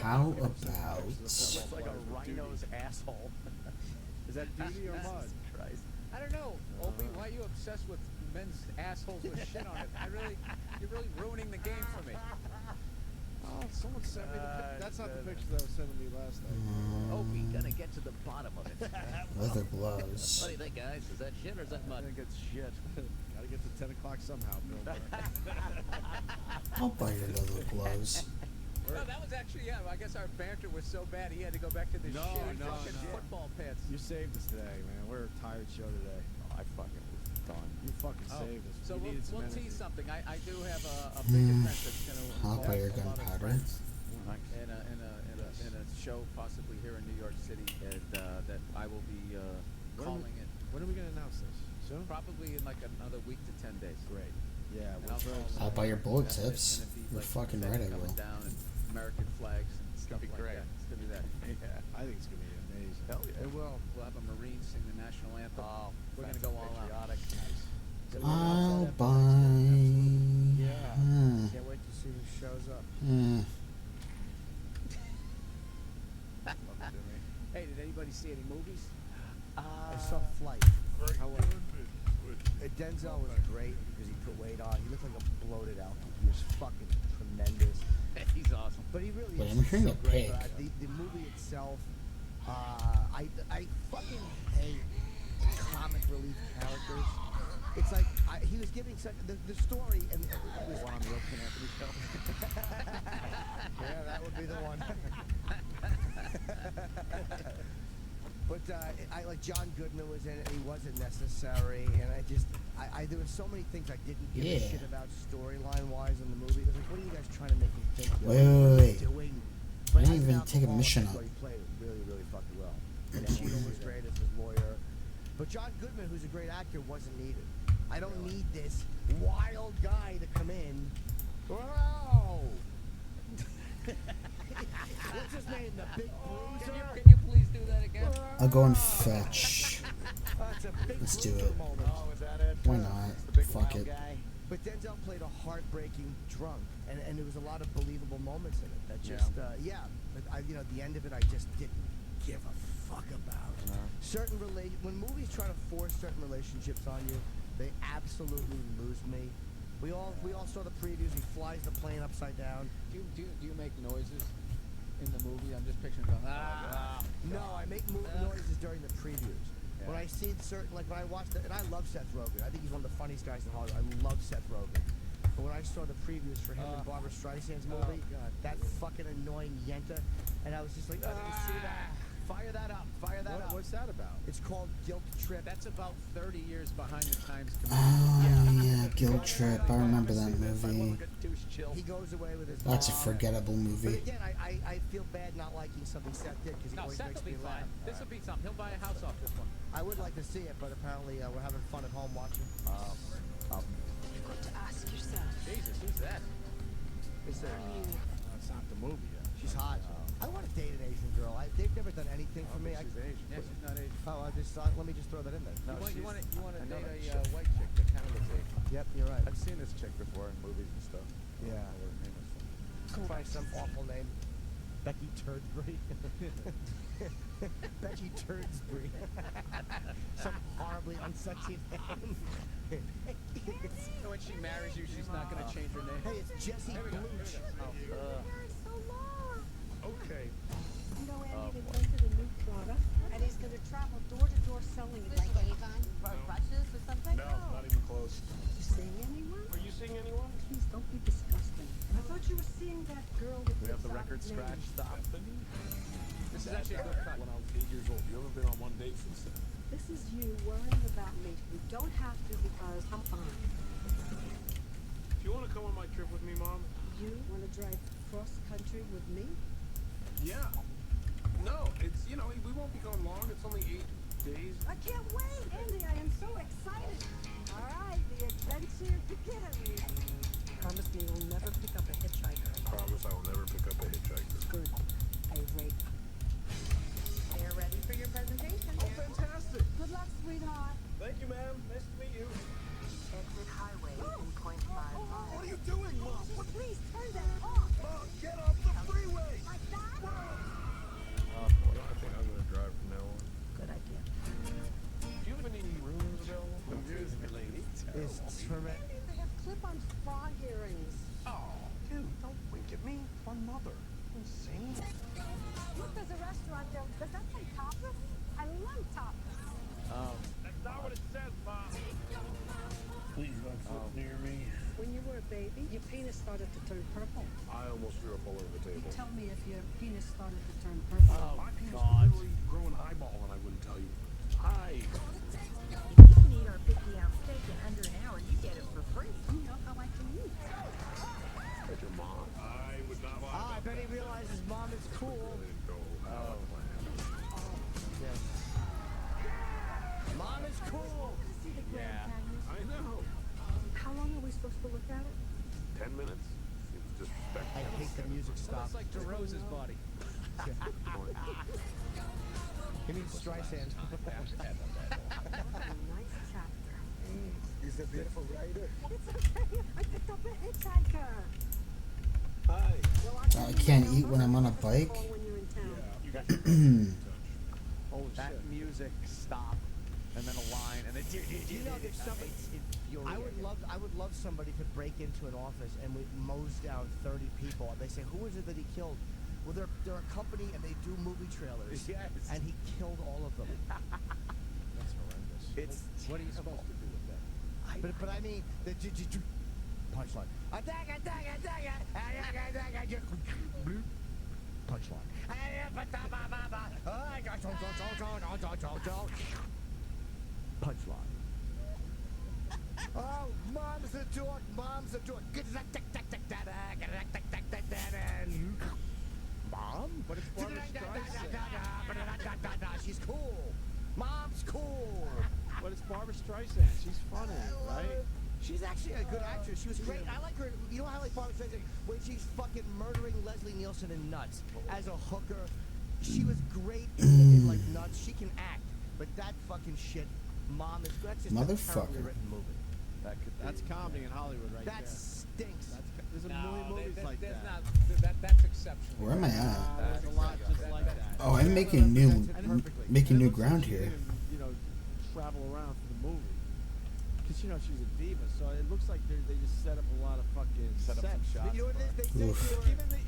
How about? Looks like a rhino's asshole. Is that doo or mud? Christ. I don't know, Opie. Why are you obsessed with men's assholes with shit on it? You're really ruining the game for me. Oh, someone sent me the picture. That's not the picture that was sent to me last night. Opie, gonna get to the bottom of it. Leather gloves. What do you think, guys? Is that shit or is that I mud? think it's shit. Gotta get to 10 o'clock somehow, Bill. I'll buy your leather gloves. No, that was actually, yeah, I guess our banter was so bad he had to go back to the No, shitty no, fucking no. football pants. You saved us today, man. We're a tired show today. I fucking was done. You fucking saved us. So We needed some we'll energy. tease something. I do have a big event that's going to I'll involve buy your a lot of gunpowder. friends in a show possibly here in New York City that I will be calling it When are we going to announce this? Soon? probably in like another week to 10 days. Great. Yeah, And we're I'll very call I'll it, buy your bullet it's tips. gonna be You're like fucking confetti right, I coming will. down and American flags and stuff be like great. that. It's gonna be that. I think it's going to be amazing. Hell yeah. It will. We'll have a Marine sing the national anthem. Oh, We're gonna go all out. patriotic. I'll buy. Yeah. Hmm. Can't wait to see who shows up. Hmm. Love it, Jimmy. Hey, did anybody see any movies? I saw Flight. How was it? Denzel was great because he put weight on. He looked like a bloated elk. He was fucking tremendous. He's awesome. But he really Wait, is I'm hearing so a great. pig. The movie itself, I fucking hate comic relief characters. It's like he was giving such the story and it was One on the Open Anthony show. yeah, that would be the one. But I like John Goodman was in it. He wasn't necessary, and there were so many things I didn't give a Yeah. shit about storyline wise in the movie. It was like, what are you guys trying to make me think? Wait, What are wait, you wait. doing? I But didn't as an even take a alcoholic, mission I up. thought he played it really, really fucking well. And Cheadle was great as his lawyer. But John Goodman, who's a great actor, wasn't needed. I don't need this wild guy to come in. Whoa! What's his name? The Big Bruiser? Can you please do that again? I'll go and fetch. That's a big Let's do bruiser it. moment. Oh, is that it? Why not? The big Fuck wild it. guy. But Denzel played a heartbreaking drunk, and there was a lot of believable moments in it. That just, But at the end of it, I just didn't give a fuck about. Certain when movies try to force certain relationships on you, they absolutely lose me. We all saw the previews. He flies the plane upside down. Do you make noises in the movie? I'm just picturing going, No, I make noises during the previews. Yeah. When I see certain, like when I watch and I love Seth Rogen. I think he's one of the funniest guys in Hollywood. I love Seth Rogen. But when I saw the previews for him and Barbara Streisand's movie, God. that fucking annoying Yenta, and I was just like, I didn't see that. Fire that up. Fire that up. What's that about? It's called Guilt Trip. That's about 30 years behind the times. Oh yeah, Guilt Trip. I remember that movie. He goes away with his That's a mom. forgettable But movie. again, I feel bad not liking something Seth did because he No, always Seth makes will me be laugh. fine. This will be something. He'll buy a house off this one. I would like to see it, but apparently we're having fun at home watching. You've got to ask yourself, Jesus, who's that? It's It's not the movie yet. she's hot. I want to date an Asian girl. They've never done anything for me. She's Asian. Yeah, she's not Asian. Let me just throw that in there. You want to I know date that a chick. white chick that kind of looks Asian. Yep, you're right. I've seen this chick before in movies and stuff. Yeah. I don't know what her name is. Try some awful name. Becky Turdsbury. Becky Turdsbury. Some horribly unsexy name. So when she marries you, she's not going to change her name. Hey, it's Jessie There we go. Bluch. so long. Okay. You know, Andy invented a new product, and he's going to travel door to door selling it. Like Avon or brushes or something? No, not even close. You seeing anyone? Are you seeing anyone? Please don't be disgusting. I thought you were seeing that girl with We the have the exotic record name. scratch stopped. This is actually a good cut. When I was 8 years old. You haven't been on one date since then. This is you worrying about me. You don't have to because I'm fine. Do you want to come on my trip with me, Mom? You want to drive cross country with me? Yeah. No, it's, we won't be gone long. It's only 8 days. I can't wait! Andy, I am so excited. All right, the adventure begins. Promise me you'll never pick up a hitchhiker. Promise I will never pick up a hitchhiker. Good. I rape. They're ready for your presentation. Oh, fantastic. Good luck, sweetheart. Thank you, ma'am. Nice to meet you. Exit highway in 0.5 What miles. are you doing, Mom? Please turn that off. Mom, get off the freeway. Like that? Oh, boy. I think I'm going to drive from now on. Good idea. your mother. Insane. Look, there's a restaurant there. Does that say tapas? I love tapas. That's not what it says, Mom. Please don't sit near me. When you were a baby, your penis started to turn purple. I almost threw up all over the table. Tell me if your penis started to turn purple. My penis would literally grow an eyeball and I wouldn't tell you. Hi. If you can eat our 50-ounce steak in under an hour, you get it for free. You know how I can eat. That's your mom. I would not want I bet he realizes mom is cool. Yes. Mom is cool. See the Grand Canyon? I know. How long are we supposed to look at it? 10 minutes. Seems disrespectful. I hate the music stop. It's like DeRosa's body. He means Streisand. That's a nice chapter. He's a beautiful writer. It's okay. I picked up a hitchhiker. Hi. Well, I can't eat when I'm on a bike. call when you're in town. Holy That shit. music stop, and then a line, and then You know, there's somebody. I would love somebody to break into an office and we mows down 30 people. And they say, who is it that he killed? Well, they're a company and they do movie trailers. Yes. And he killed all of them. That's horrendous. It's What are you supposed to do with that? But I mean, the punchline. Attack, attack, attack, punchline. Punchline. Oh, mom's a dork, mom's a dork. Mom? But it's Barbra Streisand. She's cool. Mom's cool. But it's Barbra Streisand. She's funny, right? She's actually a good actress. She was great. I like her. You know how I like Barbra Streisand? When she's fucking murdering Leslie Nielsen in Nuts as a hooker. She was great in like Nuts. She can act. But that fucking shit, Mom is good. That's just a Motherfucker. terribly written movie. That's comedy in Hollywood right That there. stinks. There's a million movies like there's that. not. That's exceptional. Where am I at? There's a lot just like that. Oh, I'm making new Perfectly. making And new it looks like ground she here. didn't, you know, travel around for the movie. Because, you know, she's a diva, so it looks like they just set up a lot of fucking Set up some sets. shots. You know what it is? They Oof. say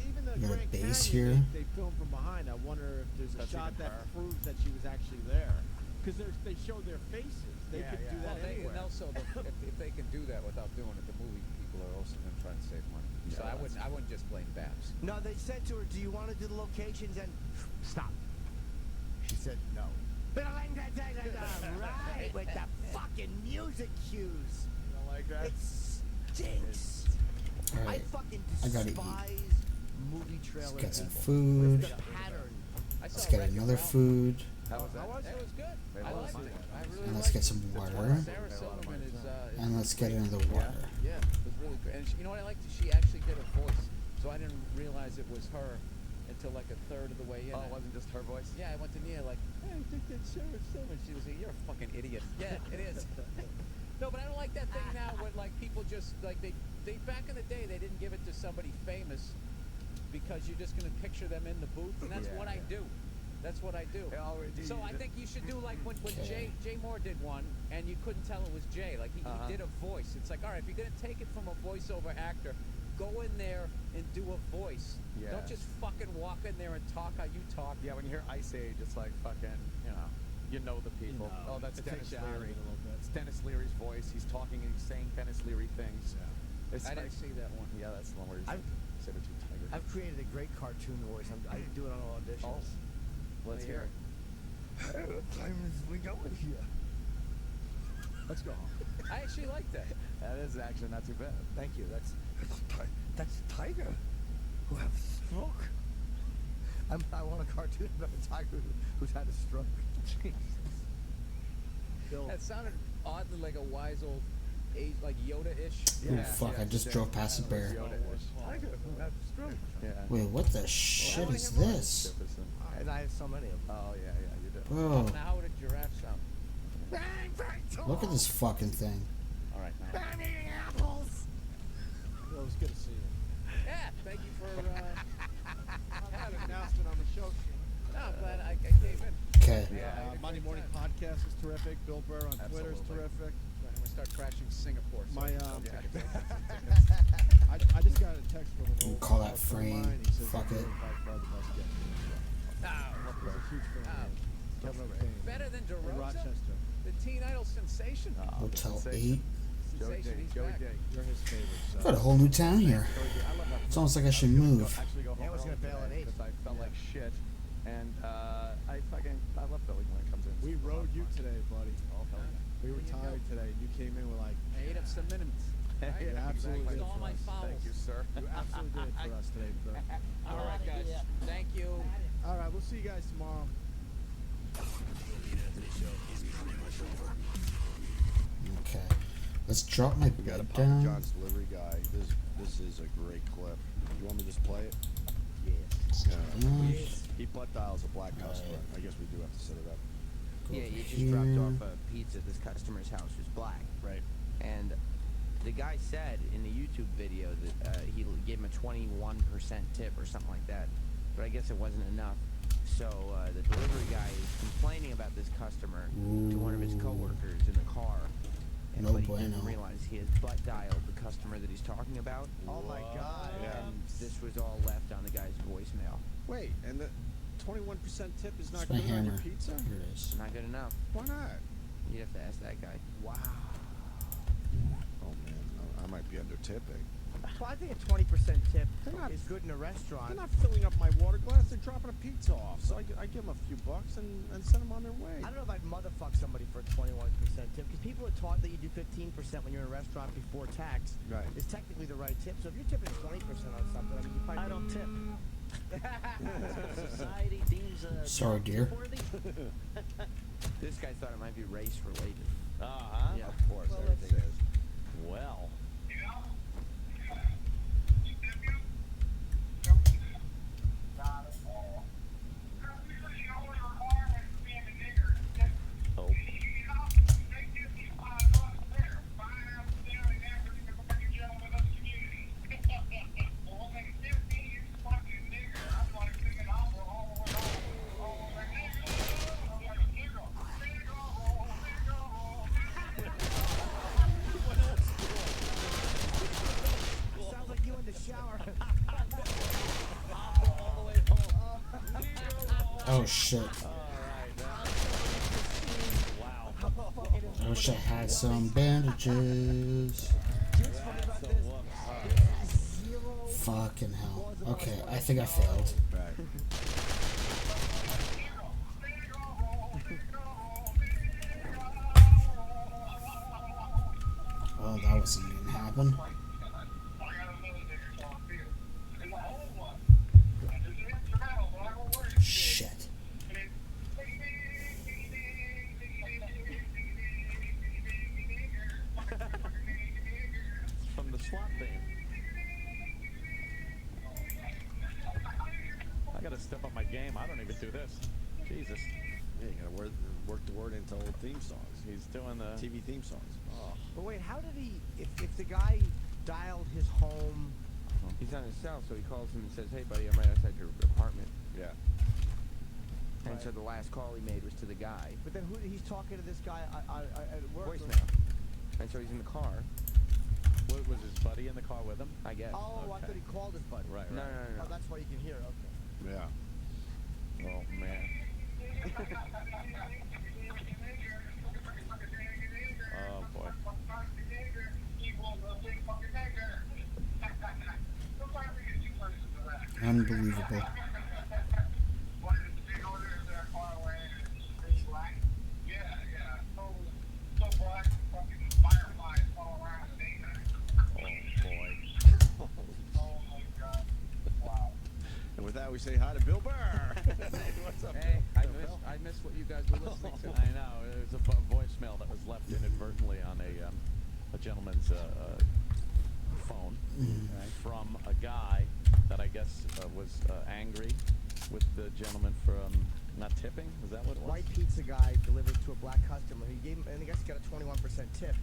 Even the Got a Grand base Canyon, here. they film from behind. I wonder if there's a That's shot even that her. proves that she was actually there. Because they showed their faces. They Yeah, could do yeah. that Well, anywhere. and also, if they can do that without doing it, the movie people are also going to try and save money. So Yeah, I wouldn't just blame Babs. No, they said to her, do you want to do the locations? And stop. She said no. Right, with the fucking music cues. You don't like that? It stinks. I Alright, fucking I gotta eat. despise movie trailers. Let's get some with food. the pattern. I Let's saw get Wreck-It another Ralph. food. How was that? It was good. They I love liked it. it. I really And liked let's get it. some water. Sarah Silverman is And let's get another water. Yeah, it was really good. And you know what I liked? She actually did a voice, so I didn't realize it was her until like a third of the way in. Oh, it wasn't just her voice? Yeah, I went to Nia like, hey, I think that's Sarah Silverman. She was like, you're a fucking idiot. Yeah, it is. No, but I don't like that thing now when like people just like they back in the day they didn't give it to somebody famous because you're just gonna picture them in the booth, and that's Yeah, what I do. That's what I do. So I think you should do like when Okay. Jay Moore did one, and you couldn't tell it was Jay. Like he did a voice. It's like, all right, if you're gonna take it from a voiceover actor, go in there and do a voice. Yeah. Don't just fucking walk in there and talk how you talk. Yeah, when you hear Ice Age, it's like fucking, you know the people. Oh, that's It Dennis takes you out of Leary. it a little bit. It's Dennis Leary's voice. He's talking and he's saying Dennis Leary things. It's I like, didn't see that one. yeah, that's the one where he's I've- saber-tooth tiger. I've created a great cartoon voice. I do it on all auditions. Let's hear it. What time is we going here? Let's go home. I actually like that. That is actually not too bad. Thank you. That's a tiger who have stroke. I want a cartoon about a tiger who's had a stroke. Bill, That sounded oddly like a wise old age, like Yoda-ish. Ooh, fuck, I just drove past a bear. Tiger who had a stroke. Yeah. Wait, what the shit is this? And I have so many of them. Oh, yeah, you did. Bro, Now how would a giraffe sound? look at this fucking thing. All right, now. Bill, it was good to see you. Yeah, thank you for. I've had an announcement on the show. No, I'm glad I gave in. Okay. Monday Morning Podcast is terrific. Bill Burr on Twitter is Absolutely. terrific. I'm gonna start crashing Singapore. So My yeah. I just got a text from an We'll old call that friend of frame mine. He says, Fuck it. Better than DeRosa? Rochester. The Teen Idol sensation. Hotel 8. Sensation, he's back. You're his favorite. I've got a whole new town here. It's almost like I should move. Yeah, I was gonna bail at 8. Because I felt like shit. And I love Philly when it comes in. We rode you today, buddy. Oh, hell yeah. We were tired today. You came in with like, I ate up some minimums. you absolutely did All for my us. fouls. Thank you, sir. You absolutely did it for us today, bro. All right, guys. Thank you. All right, we'll see you guys tomorrow. Okay. Let's drop my We got a bed Papa down. John's delivery guy. This is a great clip. You want me to just play it? He butt dials a black customer. I guess we do have to set it up. Yeah, you just dropped off a pizza at this customer's house who's black. Right. And the guy said in the YouTube video that he gave him a 21% tip or something like that. But I guess it wasn't enough. So the delivery guy is complaining about this customer to one of his coworkers in the car. And No but he bueno. didn't realize he has butt dialed the customer that he's talking about. Oh my God. And this was all left on the guy's voicemail. Wait, and the 21% tip is not It's my good on your hammer. pizza? Here it is. Not good enough. Why not? You'd have to ask that guy. Wow. Oh man, I might be under tipping. Well, I think a 20% tip They're not- is good in a restaurant. They're not filling up my water glass. They're dropping a pizza off. So I give them a few bucks and send them on their way. I don't know if I'd motherfuck somebody for a 21% tip, because people are taught that you do 15% when you're in a restaurant before tax. Right. Is technically the right tip. So if you're tipping 20% on something, I mean, you probably I don't tip. Society deems Sorry, dear. tip-worthy. This guy thought it might be race related. Uh-huh. Yeah. Of course, Well, everything let's is. Well. Oh. Sounds like you in the shower. Oh shit. I wish I had some bandages. Fucking hell. Okay, I think I failed. Right. Oh, that wasn't gonna happen. Shit. From the SWAT theme. I gotta step up my game. I don't even do this. Jesus. Yeah, you gotta work the word into old theme songs. He's doing the TV theme songs. Oh. But wait, how did he? If the guy dialed his home, He's on his cell, so he calls him and says, "Hey, buddy, I'm right outside your apartment." Yeah. And Right. so the last call he made was to the guy. but then he's talking to this guy at work. Voicemail. And so he's in the car, What, was his buddy in the car with him? I guess. Oh, I Okay. thought he called his buddy. Right, No, right. no, no, Oh, no. that's why you can hear. Okay. Yeah. Oh, man. Oh, boy. Unbelievable. And with that, we say hi to Bill Burr. What's up, Hey, Bill? I missed what you guys were listening to. I know. It was a voicemail that was left inadvertently on a gentleman's phone from a guy that I guess was angry with the gentleman from not tipping. Is that what it was? White pizza guy delivered to a black customer. He gave him, and I guess he got a 21% tip,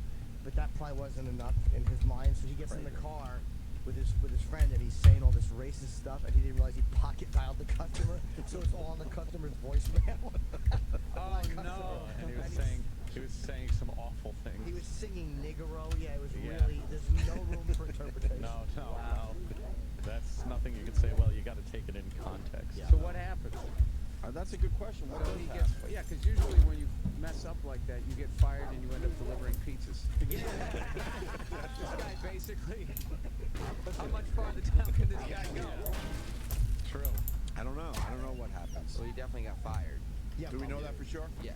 but that probably wasn't enough in his mind. So he gets in the car with his friend, and he's saying all this racist stuff, and he didn't realize he pocket dialed the customer, so it's all on the customer's voicemail. Oh no! And he was saying some awful things. He was singing Nigero. Yeah, it was Yeah. really. There's no room for interpretation. No. That's nothing you can say. Well, you got to take it in context. So what happens? That's a good question. What So does he happen? gets, yeah, because usually when you mess up like that, you get fired and you end up delivering pizzas. This guy basically, how much farther down can this guy go? True. I don't know. I don't know what happens. So he definitely got fired. Yeah, Do we know that for sure? Yeah.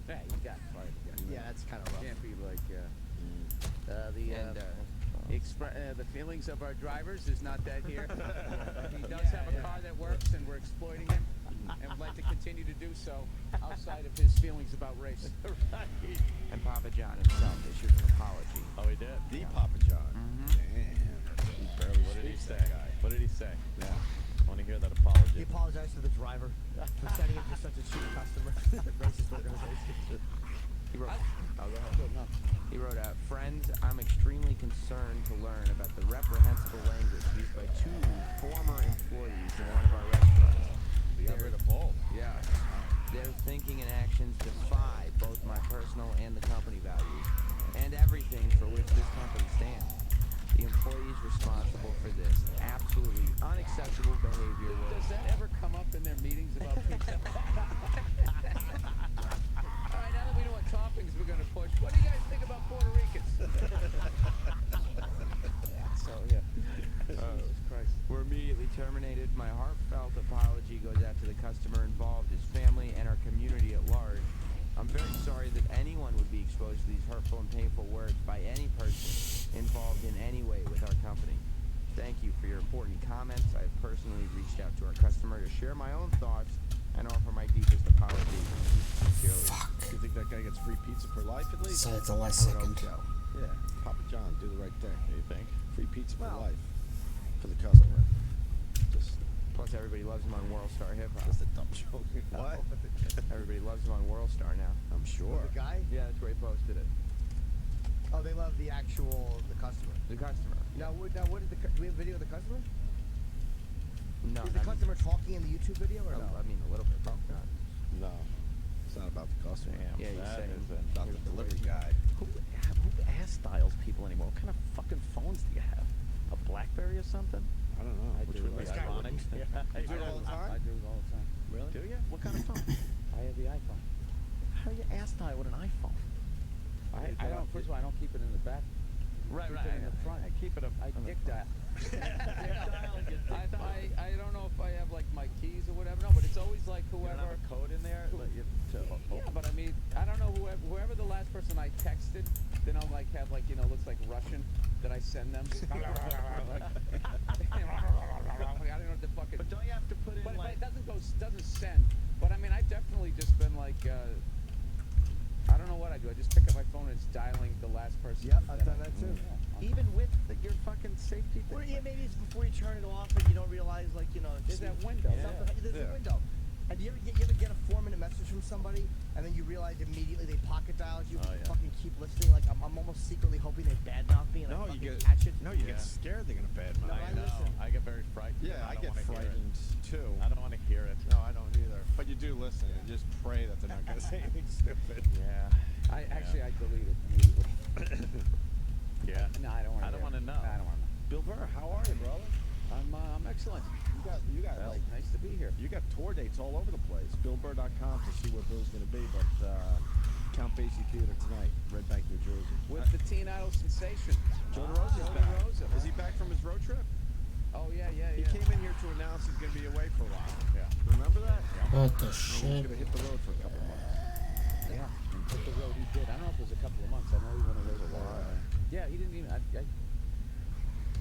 Yeah, you got fired. Yeah, that's kind of rough. Can't be like the feelings of our drivers is not that here. He does have a car that works, and we're exploiting him, and would like to continue to do so outside of his feelings about race. And Papa John himself issued an apology. Oh, he did? The Papa John. Damn. He barely What did he speaks, say? that guy. What did he say? Yeah. I want to hear that apology. He apologized to the driver for sending him to such a cheap customer. Racist organization. He wrote, He wrote out, "Friends, I'm extremely concerned to learn about the reprehensible language used by 2 former employees in one of our restaurants. They got rid of both. Yeah. Their thinking and actions defy both my personal and the company values, and everything for which this company stands. The employees responsible for this absolutely unacceptable behavior will..." Does that ever come up in their meetings about pizza? All right, now that we know what toppings we're going to push, what do you guys think about Puerto Ricans? So, yeah. Jesus Christ. We're immediately terminated. My heartfelt apology goes out to the customer involved, his family, and our community at large. I'm very sorry that anyone would be exposed to these hurtful and painful words by any person involved in any way with our company. Thank you for your important comments. I have personally reached out to our customer to share my own thoughts and offer my deepest apology. Sincerely. Fuck. You think that guy gets free pizza for life at least? So at the last I would hope second. so. Yeah. Papa John, do the right thing. You think? Free pizza for Well- life. For the customer. Just Plus, everybody loves him on World Star Hip Hop. a dumb joke. What? Everybody loves him on World Star now. I'm sure. The guy? Yeah, that's where he posted it. Oh, they love the customer. The customer. Now, what is do we have a video of the customer? No, Is the customer talking in the YouTube video or no? I mean, a little bit. Not. No. It's not about the customer. Damn, Yeah, you're that saying is a- Not the delivery guy. Who ass styles people anymore? What kind of fucking phones do you have? A BlackBerry or something? I don't know. Which would be This guy ironic. wouldn't. Yeah. You do it all the time? I do it all the time. Really? Do you? What kind of phone? I have the iPhone. How do you ass style with an iPhone? I don't. First of all, I don't keep it in the back. Right, Keep it in the front. I keep it up. I on the dick front. dial. I don't know if I have like my keys or whatever. No, but it's always like You don't whoever. have a code in there? Yeah, but I mean, I don't know whoever the last person I texted. Then I'll like have like looks like Russian that I send them. I don't know what the fucking. But don't you have to put in But like... it doesn't send. But I mean, I've definitely just been like, I don't know what I do. I just pick up my phone and it's dialing the last person. Yep, I've done that too. Even with your fucking safety thing? Or yeah, maybe it's before you turn it off and you don't realize, like, There's that window. There's a window. And you ever get a 4-minute message from somebody and then you realize immediately they pocket dialed you, Oh, yeah. fucking keep listening. Like, I'm almost secretly hoping they badmouth me and No, I you fucking get catch it. No, you Yeah. get scared they're gonna badmouth. No, you. I listen. I get very frightened. Yeah, I don't get wanna hear it. frightened too. I don't want to hear it. No, I don't either. But you do listen and just pray that they're not gonna say anything stupid. Yeah. I delete it immediately. Yeah. No, I don't want to. I don't wanna know. I don't want to know. Bill Burr, how are you, brother? I'm excellent. You got Well, like nice to be here. you got tour dates all over the place. BillBurr.com to see where Bill's gonna be, but Count Basie Theater tonight, Red Bank, New Jersey. With the Teen Idol sensation. Joe DeRosa's Joe back. DeRosa. Is he back from his road trip? Oh yeah, yeah, He yeah. came in here to announce he's gonna be away for a while. Yeah. Remember that? What the He's shit? gonna hit the road for a couple months. Yeah. And hit the road he did. I don't know if it was a couple of months. I know he went away for a while. Yeah, he didn't even.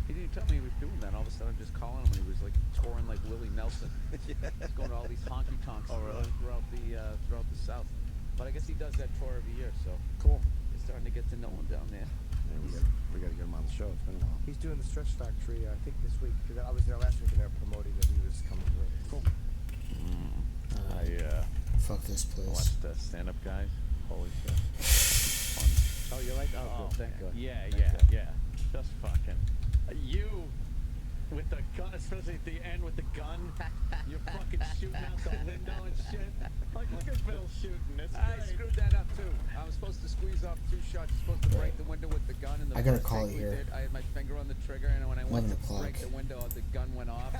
He didn't even tell me he was doing that. All of a sudden, I'm just calling him, and he was like touring like Willie Nelson. He's going to all these honky tonks throughout the South. But I guess he does that tour every year, so Cool. you're starting to get to know him down there. Yeah, we gotta get him on the show. It's been a while. He's doing the Stretch Factory, I think, this week. Because I was there last week and they were promoting that he was coming through. Cool. I Fuck this place. watched stand-up guys. Holy shit. Fun. Oh, you like? Oh, good. Thank God. Yeah, Thank yeah, God. yeah. Just fucking. You with the gun, especially at the end with the gun. You're fucking shooting out the window and shit. Like, look at Bill shooting. It's I great. screwed that up too. I was supposed to squeeze off 2 shots. Supposed to break the window with the gun. And the I gotta first call thing it we here. did, I had my finger on the trigger, and when I went 11 to o'clock. break the window, the gun went off.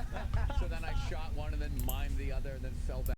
So then I shot one and then mimed the other, and then fell back.